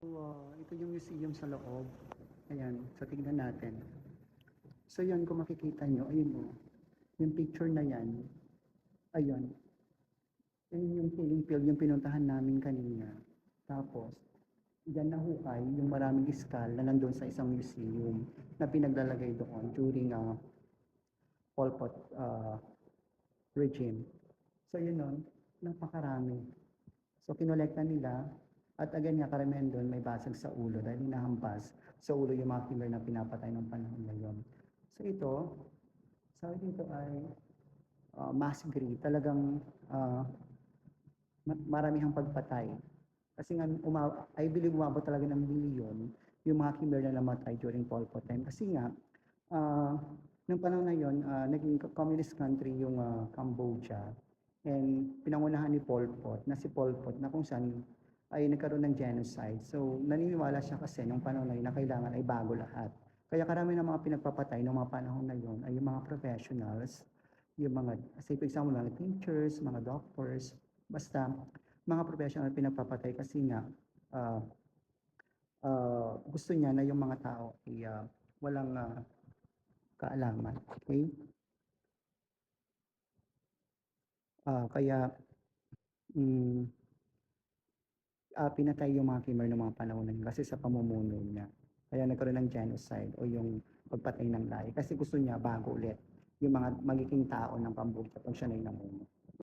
So, ito yung museum sa loob. Ayan, so tignan natin. So yan, kung makikita nyo, ayun o, yung picture na yan, ayun, ayun yung killing field, yung pinuntahan namin kanina. Tapos, yan nahukay yung maraming iskal na nandun sa isang museum na pinaglalagay doon during Pol Pot regime. So yun nun, napakarami. So kinolekta nila, at again nga karamihan doon may basag sa ulo dahil hinahampas sa ulo yung mga killer na pinapatay ng panahon ngayon. So ito, sabi dito ay mass grave, talagang maramihang pagpatay. Kasi nga, I believe umabot talaga ng milyon yung mga killer na namatay during Pol Pot time. Kasi nga, nung panahon na yun, naging communist country yung Cambodia. And pinangunahan ni Pol Pot, na si Pol Pot, na kung saan ay nagkaroon ng genocide. So, naniniwala siya kasi nung panahon na yun na kailangan ay bago lahat. Kaya karami ng mga pinagpapatay ng mga panahon na yun ay yung mga professionals, yung mga, say for example, mga teachers, mga doctors, basta mga professional pinagpapatay kasi nga gusto niya na yung mga tao ay walang kaalaman. Okay? Kaya mm, pinatay yung mga Khmer ng mga panahon na yun kasi sa pamumuno niya. Kaya nagkaroon ng genocide o yung pagpatay ng lahi kasi gusto niya bago ulit yung mga magiging tao ng Cambodia pag siya na yung namuno.